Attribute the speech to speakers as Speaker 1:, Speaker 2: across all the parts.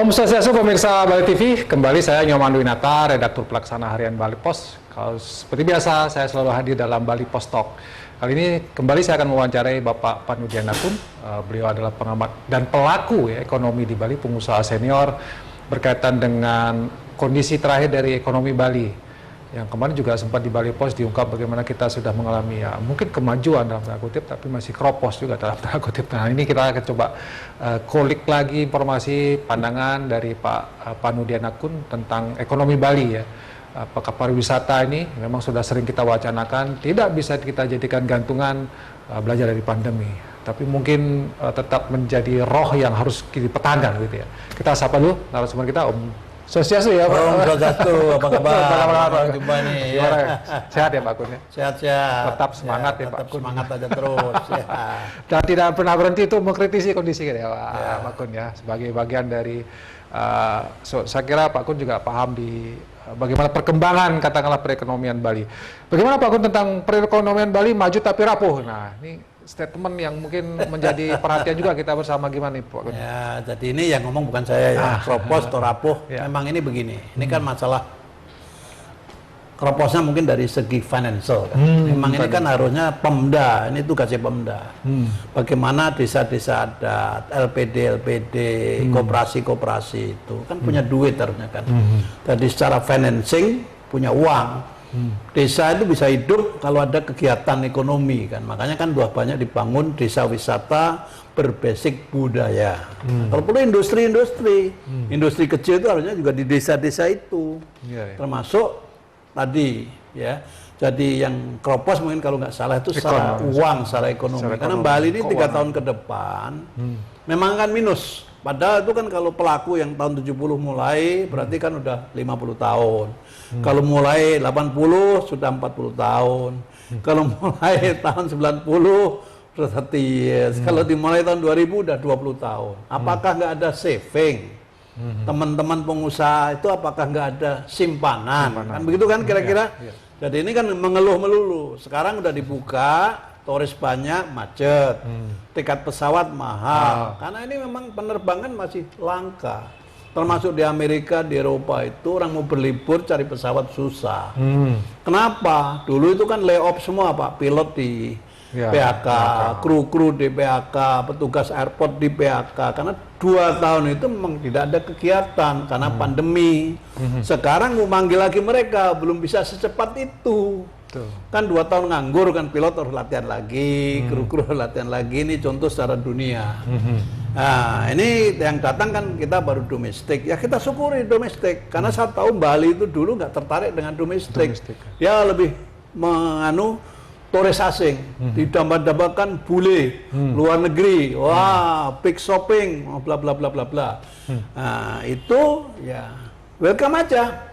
Speaker 1: Om Swastiastu pemirsa Bali TV, kembali saya Nyoman Dwinata, redaktur pelaksana harian Bali Pos. Kalau seperti biasa, saya selalu hadir dalam Bali Pos Talk. Kali ini kembali saya akan mewawancarai Bapak Panudianakun. Beliau adalah pengamat dan pelaku ekonomi di Bali, pengusaha senior berkaitan dengan kondisi terakhir dari ekonomi Bali. Yang kemarin juga sempat di Bali Pos diungkap bagaimana kita sudah mengalami mungkin kemajuan dalam tanda kutip, tapi masih kropos juga dalam tanda kutip. Nah, ini kita akan coba kulik lagi informasi pandangan dari Pak Panudianakun tentang ekonomi Bali ya. Apakah pariwisata ini memang sudah sering kita wacanakan tidak bisa kita jadikan gantungan belajar dari pandemi, tapi mungkin tetap menjadi roh yang harus dipertahankan gitu ya. Kita sapa dulu narasumber kita, Om Swastiastu ya Pak.
Speaker 2: Om Swastiastu, apa kabar?
Speaker 1: Jumpa nih. Ya. Sehat ya Pak Kun ya?
Speaker 2: Sehat-sehat.
Speaker 1: Tetap semangat ya Pak Kun.
Speaker 2: Semangat aja terus. Ya.
Speaker 1: Dan tidak pernah berhenti itu mengkritisi kondisi ya Pak Kun ya. Sebagai bagian dari, saya kira Pak Kun juga paham di bagaimana perkembangan katakanlah perekonomian Bali. Bagaimana Pak Kun tentang perekonomian Bali maju tapi rapuh? Nah ini statement yang mungkin menjadi perhatian juga kita bersama, gimana nih Pak Kun?
Speaker 2: Ya, jadi ini yang ngomong bukan saya ya, kropos atau rapuh. Ya. Memang ini begini, ini kan masalah kroposnya mungkin dari segi financial. Kan? Memang ini kan harusnya Pemda, ini tugasnya Pemda. Bagaimana desa-desa adat, LPD, koperasi-koperasi itu kan punya duit harusnya kan. Jadi secara financing punya uang. Desa itu bisa hidup kalau ada kegiatan ekonomi kan, makanya kan banyak dibangun desa wisata berbasis budaya. Kalau perlu industri kecil itu harusnya juga di desa-desa itu, termasuk tadi ya. Jadi yang kropos mungkin kalau nggak salah itu secara uang, secara ekonomi. Karena Bali ini 3 tahun ke depan memang kan minus. Padahal itu kan kalau pelaku yang tahun 70 mulai berarti kan udah 50 tahun. Kalau mulai 80 sudah 40 tahun. Kalau mulai tahun 90 sudah 30 years. Kalau dimulai tahun 2000 udah 20 tahun. Apakah nggak ada saving? Teman-teman pengusaha itu apakah nggak ada simpanan? Kan begitu kan kira-kira? Jadi ini kan mengeluh melulu. Sekarang udah dibuka, turis banyak, macet, tiket pesawat mahal, karena ini memang penerbangan masih langka, termasuk di Amerika, di Eropa itu orang mau berlibur cari pesawat susah. Kenapa? Dulu itu kan layoff semua Pak, pilot di PHK, kru-kru di PHK, petugas airport di PHK, karena 2 tahun itu memang tidak ada kegiatan karena pandemi. Sekarang mau manggil lagi mereka, belum bisa secepat itu. Kan 2 tahun nganggur kan, pilot harus latihan lagi, kru-kru harus latihan lagi, ini contoh secara dunia. Nah ini yang datang kan kita baru domestik, ya kita syukuri domestik, karena saya tahu Bali itu dulu nggak tertarik dengan domestik. Ya lebih menganu turis asing, didambakan bule, luar negeri, wah big shopping, bla bla bla bla bla. Nah itu ya welcome aja.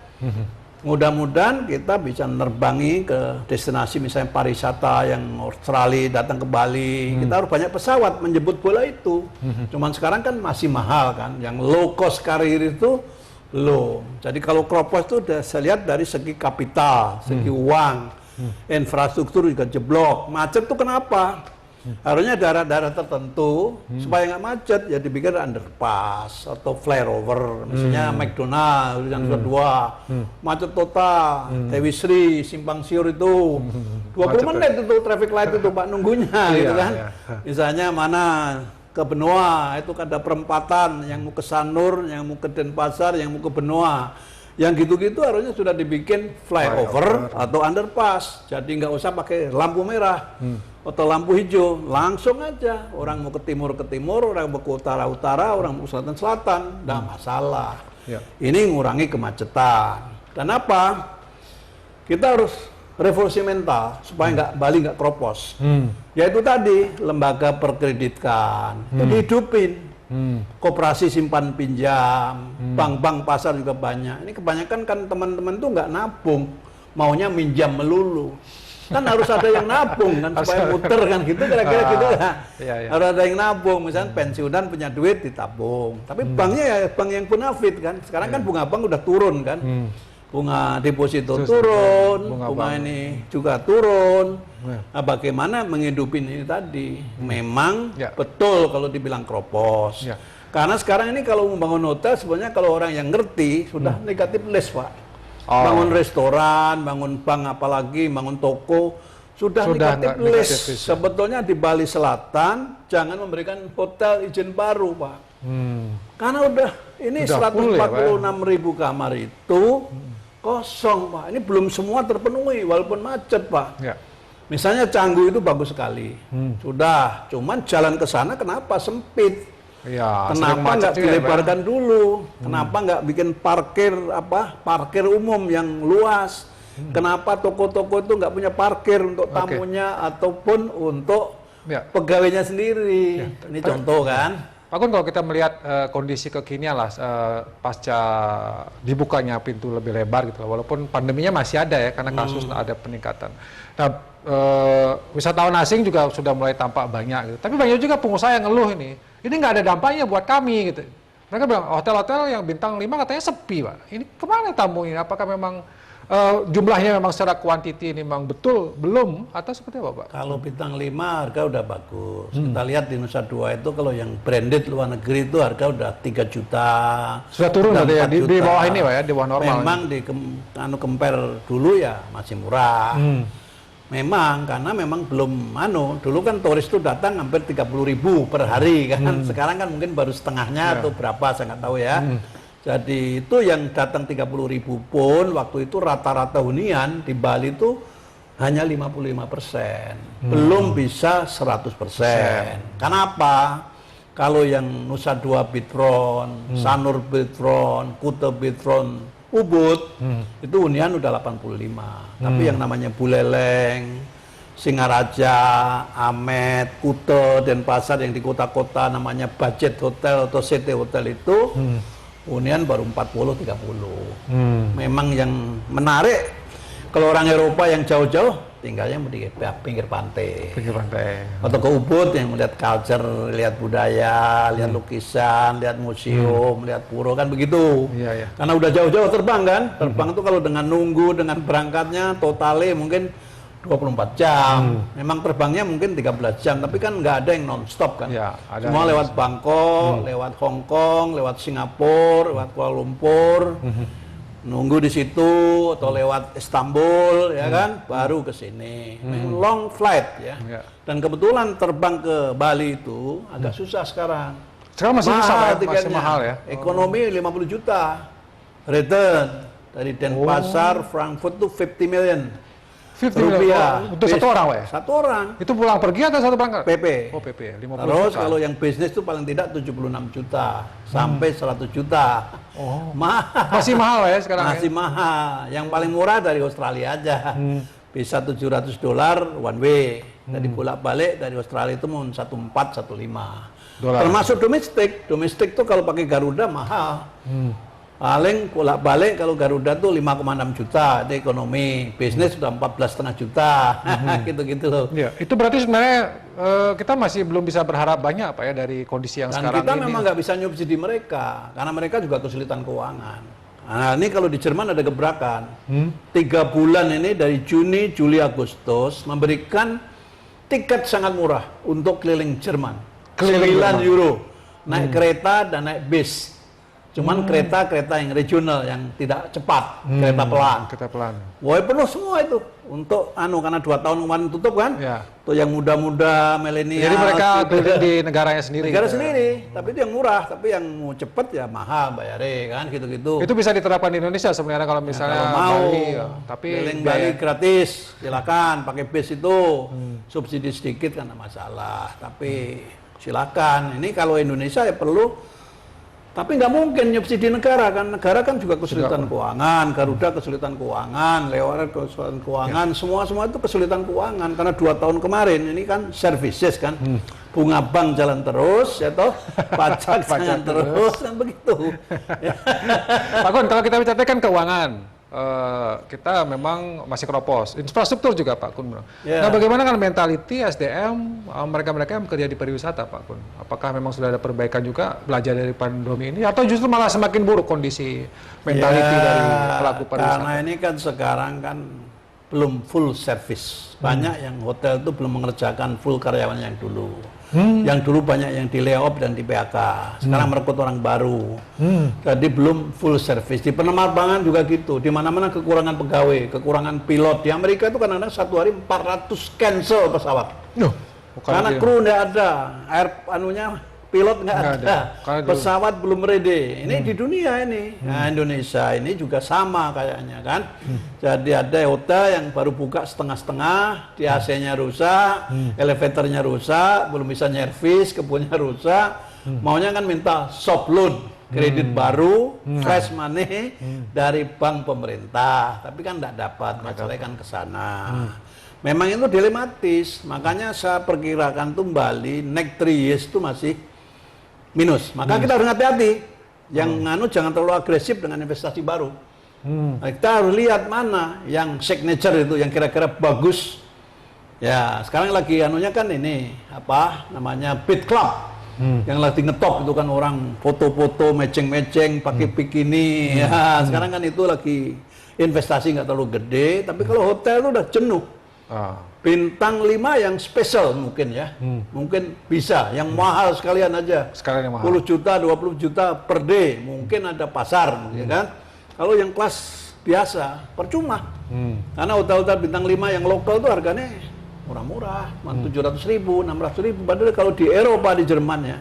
Speaker 2: Mudah-mudahan kita bisa nerbangi ke destinasi misalnya pariwisata yang Australia datang ke Bali. Kita harus banyak pesawat menjemput bola itu. Cuman sekarang kan masih mahal kan. Yang low cost carrier itu low. Jadi kalau kropos itu saya lihat dari segi kapital, segi uang, infrastruktur juga jeblok. Macet tuh kenapa? Harusnya daerah-daerah tertentu supaya nggak macet ya dibikin underpass atau flyover, misalnya McDonald yang kedua macet total, Dewi Sri, Simpang Siur itu 20 menit itu traffic light itu Pak nunggunya gitu kan. Misalnya mana ke Benoa itu ada perempatan yang mau ke Sanur, yang mau ke Denpasar, yang mau ke Benoa. Yang gitu-gitu harusnya sudah dibikin flyover atau underpass. Jadi nggak usah pakai lampu merah atau lampu hijau, langsung aja. Orang mau ke timur, orang mau ke utara, orang mau ke selatan, nggak masalah. Ini ngurangi kemacetan. Dan apa? Kita harus revolusi mental supaya Bali nggak kropos. Yaitu tadi lembaga perkreditan, jadi hidupin. Koperasi simpan pinjam, bank-bank pasar juga banyak. Ini kebanyakan kan teman-teman tuh nggak nabung, maunya minjam melulu. Kan harus ada yang nabung kan supaya muter kan gitu kira-kira gitu ya. Harus ada yang nabung, misalnya pensiunan punya duit ditabung. Tapi banknya ya bank yang bonafit kan. Sekarang kan bunga bank udah turun kan. Bunga deposito turun, bunga ini juga turun. Nah, bagaimana menghidupin ini tadi? Memang betul kalau dibilang kropos. Karena sekarang ini kalau membangun hotel sebenarnya kalau orang yang ngerti sudah negatif list, Pak. Bangun restoran, bangun bank apalagi, bangun toko sudah negatif list. Sebetulnya di Bali Selatan jangan memberikan hotel izin baru, Pak. Karena udah ini 146.000 kamar itu kosong, Pak. Ini belum semua terpenuhi walaupun macet, Pak.
Speaker 1: Ya.
Speaker 2: Misalnya Canggu itu bagus sekali. Sudah, cuman jalan ke sana kenapa sempit?
Speaker 1: Ya,
Speaker 2: kenapa nggak dilebarkan dulu? Kenapa nggak bikin parkir umum yang luas? Kenapa toko-toko itu nggak punya parkir untuk tamunya ataupun untuk pegawainya sendiri? Ini contoh kan?
Speaker 1: Pak Kun, kalau kita melihat kondisi kekinian lah pasca dibukanya pintu lebih lebar gitu, walaupun pandeminya masih ada ya karena kasus ada peningkatan. Nah, wisatawan asing juga sudah mulai tampak banyak gitu. Tapi banyak juga pengusaha yang ngeluh ini nggak ada dampaknya buat kami gitu. Mereka bilang hotel-hotel yang bintang 5 katanya sepi, Pak. Ini kemana tamunya? Apakah memang jumlahnya memang secara kuantiti ini memang betul belum atau seperti apa, Pak?
Speaker 2: Kalau bintang 5 harga udah bagus. Kita lihat di Nusa Dua itu kalau yang branded luar negeri itu harga udah 3 juta.
Speaker 1: Sudah turun berarti ya di bawah ini, Pak ya, di bawah normal.
Speaker 2: Memang compare dulu ya masih murah. Memang karena memang belum dulu kan turis itu datang hampir 30.000 per hari kan. Sekarang kan mungkin baru setengahnya atau berapa saya nggak tahu ya. Jadi itu yang datang 30.000 pun waktu itu rata-rata hunian di Bali itu hanya 55%. Belum bisa 100%. Kenapa? Kalau yang Nusa Dua Beachfront, Sanur Beachfront, Kuta Beachfront, Ubud itu hunian udah 85. Tapi yang namanya Buleleng, Singaraja, Amet, Kuta, Denpasar yang di kota-kota namanya budget hotel atau CT hotel itu hunian baru 40-30. Memang yang menarik kalau orang Eropa yang jauh-jauh tinggalnya di pinggir pantai.
Speaker 1: Pinggir pantai.
Speaker 2: Atau ke Ubud yang melihat culture, lihat budaya, lihat lukisan, lihat museum, lihat pura kan begitu.
Speaker 1: Iya.
Speaker 2: Karena udah jauh-jauh terbang kan. Terbang itu kalau dengan nunggu, dengan berangkatnya totalnya mungkin 24 jam. Memang terbangnya mungkin 13 jam, tapi kan nggak ada yang non-stop kan.
Speaker 1: Ya,
Speaker 2: semua lewat Bangkok, lewat Hong Kong, lewat Singapura, lewat Kuala Lumpur. Nunggu di situ atau lewat Istanbul ya kan, baru ke sini. Long flight ya. Dan kebetulan terbang ke Bali itu agak susah sekarang.
Speaker 1: Sekarang masih susah, Pak, masih
Speaker 2: tiketnya.
Speaker 1: mahal ya.
Speaker 2: Ekonomi 50 juta. Return dari Denpasar, Frankfurt tuh 50 million.
Speaker 1: 50
Speaker 2: rupiah.
Speaker 1: Untuk satu orang, Pak ya?
Speaker 2: Satu orang.
Speaker 1: Itu pulang pergi atau satu berangkat?
Speaker 2: PP.
Speaker 1: Oh, PP. 50
Speaker 2: Terus
Speaker 1: juta.
Speaker 2: kalau yang bisnis itu paling tidak 76 juta sampai 100 juta.
Speaker 1: Oh.
Speaker 2: Mahal.
Speaker 1: Masih mahal ya sekarang?
Speaker 2: Masih mahal. Yang paling murah dari Australia aja. Bisa $700 one way. Jadi bolak-balik dari Australia itu mau 14, 15. Termasuk domestik. Domestik tuh kalau pakai Garuda mahal. Paling bolak-balik kalau Garuda tuh 5,6 juta di ekonomi, bisnis sudah 14,5 juta, gitu-gitu loh.
Speaker 1: Ya, itu berarti sebenarnya kita masih belum bisa berharap banyak Pak ya dari kondisi yang
Speaker 2: Dan
Speaker 1: sekarang ini.
Speaker 2: kita memang nggak bisa nyubsidi mereka, karena mereka juga kesulitan keuangan. Nah ini kalau di Jerman ada gebrakan, 3 bulan ini dari Juni, Juli, Agustus memberikan tiket sangat murah untuk keliling Jerman, 9 euro, naik kereta dan naik bis. Cuman kereta-kereta yang regional yang tidak cepat, kereta pelan.
Speaker 1: Kereta pelan.
Speaker 2: Wah penuh semua itu untuk karena 2 tahun kemarin tutup kan.
Speaker 1: Ya.
Speaker 2: Tuh yang muda-muda milenial.
Speaker 1: Jadi mereka keliling di negaranya sendiri.
Speaker 2: Negara sendiri, tapi itu yang murah, tapi yang mau cepet ya mahal bayarnya kan gitu-gitu.
Speaker 1: Itu bisa diterapkan di Indonesia sebenarnya kalau misalnya
Speaker 2: kalau mau,
Speaker 1: Bali, ya. Tapi
Speaker 2: keliling Bali gratis, silakan pakai bis itu, subsidi sedikit kan nggak masalah. Tapi silakan. Ini kalau Indonesia ya perlu. Tapi nggak mungkin nyubsidi negara kan juga kesulitan keuangan, Garuda kesulitan keuangan, Leonard kesulitan keuangan, semua itu kesulitan keuangan karena 2 tahun kemarin ini kan services kan, bunga bank jalan terus, ya toh, pajak jalan terus, kan begitu.
Speaker 1: Pak Kun, kalau kita bicara kan keuangan, kita memang masih keropos, infrastruktur juga Pak Kun. Nah bagaimana kan mentality SDM mereka-mereka yang bekerja di pariwisata Pak Kun? Apakah memang sudah ada perbaikan juga belajar dari pandemi ini atau justru malah semakin buruk kondisi mentality dari pelaku pariwisata?
Speaker 2: Karena ini kan sekarang kan belum full service. Banyak yang hotel itu belum mengerjakan full karyawan yang dulu. Yang dulu banyak yang di layoff dan di PHK. Sekarang merekrut orang baru. Jadi belum full service. Di penerbangan juga gitu. Di mana-mana kekurangan pegawai, kekurangan pilot. Di Amerika itu kadang-kadang satu hari 400 cancel pesawat. Karena kru nggak ada, pilot nggak ada, pesawat belum ready. Ini di dunia ini. Nah, Indonesia ini juga sama kayaknya kan. Jadi ada hotel yang baru buka setengah-setengah, di AC-nya rusak, elevatornya rusak, belum bisa nyervis, kebunnya rusak. Maunya kan minta soft loan, kredit baru, fresh money dari bank pemerintah. Tapi kan nggak dapat, masalahnya kan ke sana. Memang itu dilematis, makanya saya perkirakan tuh Bali next 3 years itu masih minus. Maka kita harus hati-hati. Yang nganu jangan terlalu agresif dengan investasi baru. Nah, kita harus lihat mana yang signature itu, yang kira-kira bagus. Ya, sekarang lagi anunya kan ini, apa namanya, Beat Club. Yang lagi ngetop itu kan orang foto-foto, matching-matching, pakai bikini. Ya, sekarang kan itu lagi investasi nggak terlalu gede. Tapi kalau hotel itu udah jenuh. Bintang 5 yang spesial mungkin ya, mungkin bisa, yang mahal sekalian aja,
Speaker 1: sekalian yang mahal.
Speaker 2: 10 juta, 20 juta per day, mungkin ada pasar, ya kan? Kalau yang kelas biasa, percuma, karena hotel-hotel bintang 5 yang lokal tuh harganya murah-murah, 700.000, 600.000, padahal kalau di Eropa, di Jerman ya,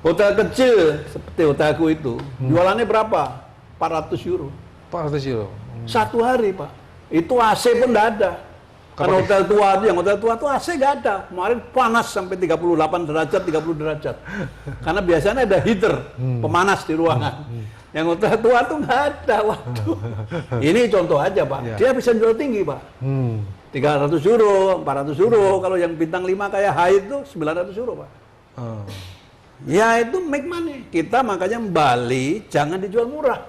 Speaker 2: hotel kecil seperti hotelku itu, jualannya berapa? 400 euro.
Speaker 1: 400 euro.
Speaker 2: Satu hari Pak, itu AC pun nggak ada. Karena hotel tua itu, yang hotel tua itu AC nggak ada. Kemarin panas sampai 38 derajat, 30 derajat. Karena biasanya ada heater, pemanas di ruangan. Yang hotel tua itu nggak ada. Waduh. Ini contoh aja Pak. Dia bisa jual tinggi Pak. 300 euro, 400 euro. Kalau yang bintang 5 kayak Hyatt itu 900 euro Pak. Ya itu make money. Kita makanya Bali jangan dijual murah.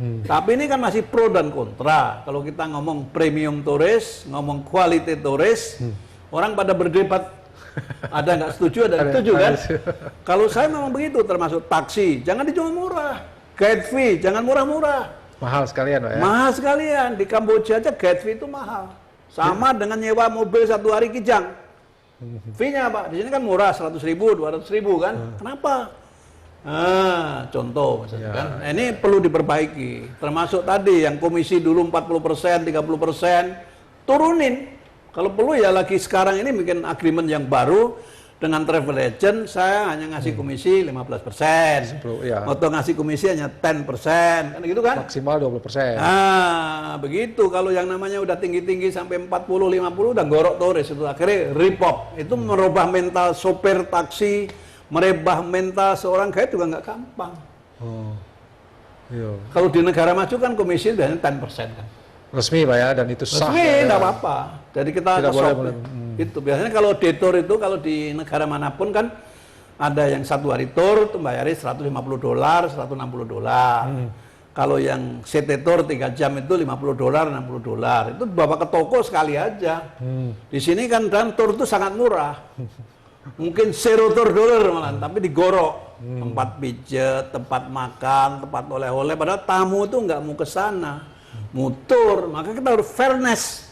Speaker 2: Tapi ini kan masih pro dan kontra. Kalau kita ngomong premium turis, ngomong quality turis, orang pada berdebat. Ada nggak setuju, ada yang setuju kan? Kalau saya memang begitu, termasuk taksi, jangan dijual murah. Guide fee, jangan murah-murah.
Speaker 1: Mahal sekalian Pak ya?
Speaker 2: Mahal sekalian. Di Kamboja aja guide fee itu mahal. Sama dengan nyewa mobil 1 hari Kijang. Fee-nya Pak, di sini kan murah, 100.000, 200.000 kan? Kenapa? Contoh misalnya kan, ini perlu diperbaiki. Termasuk tadi yang komisi dulu 40%, 30%, turunin. Kalau perlu ya lagi sekarang ini bikin agreement yang baru dengan travel agent, saya hanya ngasih komisi 15%, atau ngasih komisi hanya 10%, kan gitu kan?
Speaker 1: Maksimal 20%.
Speaker 2: Begitu. Kalau yang namanya udah tinggi-tinggi sampai 40-50 udah gorok turis itu akhirnya repop. Itu merubah mental sopir taksi. Merubah mental seorang guide juga nggak gampang. Kalau di negara maju kan komisi biasanya 10% kan.
Speaker 1: Resmi Pak ya, dan itu sah.
Speaker 2: Resmi, nggak apa-apa. Jadi kita
Speaker 1: tidak boleh.
Speaker 2: Itu biasanya kalau detour itu kalau di negara manapun kan ada yang 1 hari tour itu bayarnya $150, $160. Kalau yang city tour 3 jam itu $50, $60. Itu bawa ke toko sekali aja. Di sini kan dan tour itu sangat murah. Mungkin $0 malah, tapi digorok. Tempat pijet, tempat makan, tempat oleh-oleh. Padahal tamu itu nggak mau ke sana, mutur. Maka kita harus fairness.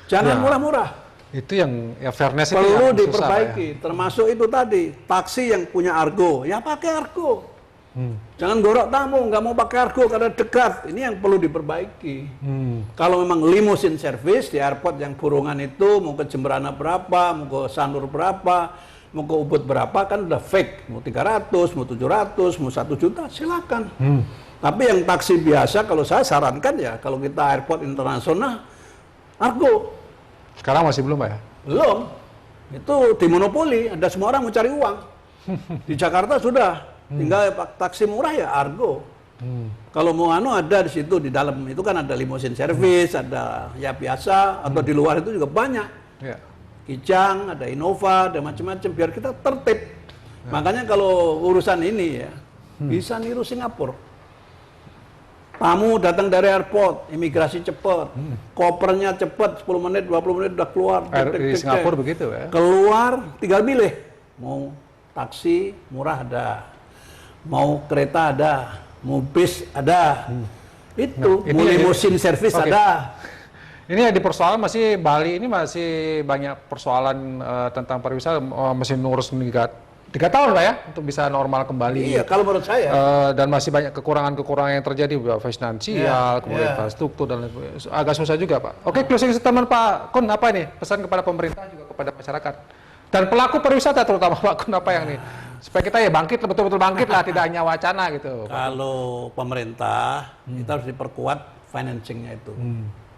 Speaker 2: Jangan murah-murah.
Speaker 1: Itu yang ya fairness itu
Speaker 2: perlu
Speaker 1: yang
Speaker 2: diperbaiki.
Speaker 1: Susah, ya?
Speaker 2: Termasuk itu tadi, taksi yang punya argo, ya pakai argo. Jangan gorok tamu, nggak mau pakai argo karena dekat. Ini yang perlu diperbaiki. Kalau memang limousine service di airport yang burungan itu mau ke Jemberana berapa, mau ke Sanur berapa, mau ke Ubud berapa, kan udah fake. Mau 300, mau 700, mau 1 juta, silakan. Tapi yang taksi biasa, kalau saya sarankan ya, kalau kita airport internasional, argo.
Speaker 1: Sekarang masih belum Pak ya?
Speaker 2: Belum. Itu dimonopoli, ada semua orang mau cari uang. Di Jakarta sudah. Tinggal taksi murah ya argo. Kalau mau ada di situ di dalam itu kan ada limousine service, ada ya biasa atau di luar itu juga banyak. Kijang, ada Innova, ada macam-macam biar kita tertib. Makanya kalau urusan ini ya bisa niru Singapura. Tamu datang dari airport, imigrasi cepat, kopernya cepat, 10 menit, 20 menit udah keluar.
Speaker 1: Di Singapura begitu ya?
Speaker 2: Keluar, tinggal pilih. Mau taksi, murah ada. Mau kereta ada. Mau bis ada. Itu, mau limousine service ada.
Speaker 1: Ini di persoalan masih Bali ini masih banyak persoalan tentang pariwisata, masih ngurus 3 tahun Pak ya untuk bisa normal kembali.
Speaker 2: Iya, kalau menurut saya.
Speaker 1: Dan masih banyak kekurangan-kekurangan yang terjadi, finansial, kemudian infrastruktur dan lain sebagainya. Agak susah juga Pak. Oke, closing statement Pak Kun apa ini? Pesan kepada pemerintah juga kepada masyarakat dan pelaku pariwisata terutama Pak Kun apa yang nih? Supaya kita ya bangkit, betul-betul bangkit lah, tidak hanya wacana gitu.
Speaker 2: Kalau pemerintah, kita harus diperkuat financingnya itu.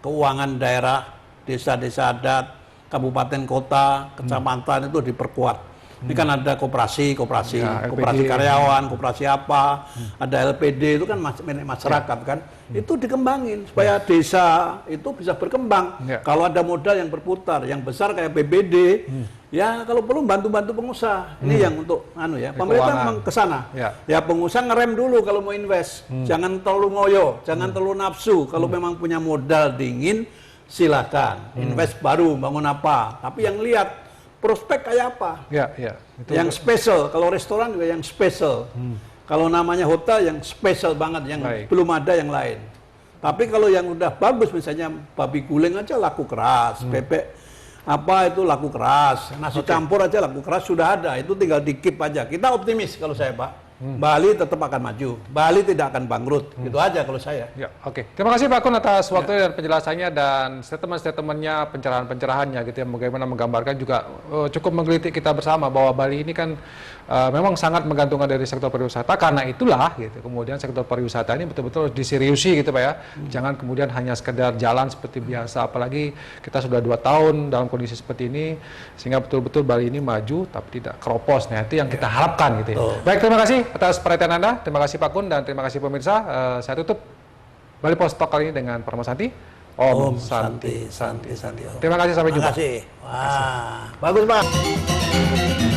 Speaker 2: Keuangan daerah, desa-desa adat, kabupaten kota, kecamatan itu diperkuat. Ini kan ada koperasi
Speaker 1: Ya,
Speaker 2: karyawan, koperasi apa, ada LPD itu kan milik masyarakat kan. Itu dikembangin supaya desa itu bisa berkembang.
Speaker 1: Ya.
Speaker 2: Kalau ada modal yang berputar, yang besar kayak BBD, ya kalau perlu bantu-bantu pengusaha. Ini yang untuk pemerintah memang ke sana. Ya pengusaha ngerem dulu kalau mau invest. Jangan terlalu ngoyo, jangan terlalu nafsu. Kalau memang punya modal dingin, silakan invest baru bangun apa. Tapi yang lihat prospek kayak apa?
Speaker 1: Itu
Speaker 2: Yang spesial, kalau restoran juga yang spesial. Kalau namanya hotel yang spesial banget, yang belum ada yang lain. Tapi kalau yang udah bagus, misalnya babi guling aja laku keras, bebek apa itu laku keras, nasi campur aja laku keras sudah ada, itu tinggal dikip aja. Kita optimis kalau saya Pak. Bali tetap akan maju, Bali tidak akan bangkrut, gitu aja kalau saya.
Speaker 1: Ya, oke. Terima kasih Pak Kun atas waktu dan penjelasannya dan statement-statementnya, pencerahan-pencerahannya gitu ya, bagaimana menggambarkan juga cukup menggelitik kita bersama bahwa Bali ini kan memang sangat menggantungkan dari sektor pariwisata. Karena itulah gitu, kemudian sektor pariwisata ini betul-betul diseriusi gitu Pak ya. Jangan kemudian hanya sekedar jalan seperti biasa, apalagi kita sudah 2 tahun dalam kondisi seperti ini, sehingga betul-betul Bali ini maju tapi tidak keropos. Nah, itu yang kita harapkan gitu ya. Baik, terima kasih atas perhatian Anda, terima kasih Pak Kun dan terima kasih pemirsa. Saya tutup Bali Post Talk kali ini dengan Parma Santi. Om Santi.
Speaker 2: Santi.
Speaker 1: Terima kasih, sampai jumpa.
Speaker 2: Terima kasih. Wah, bagus Pak.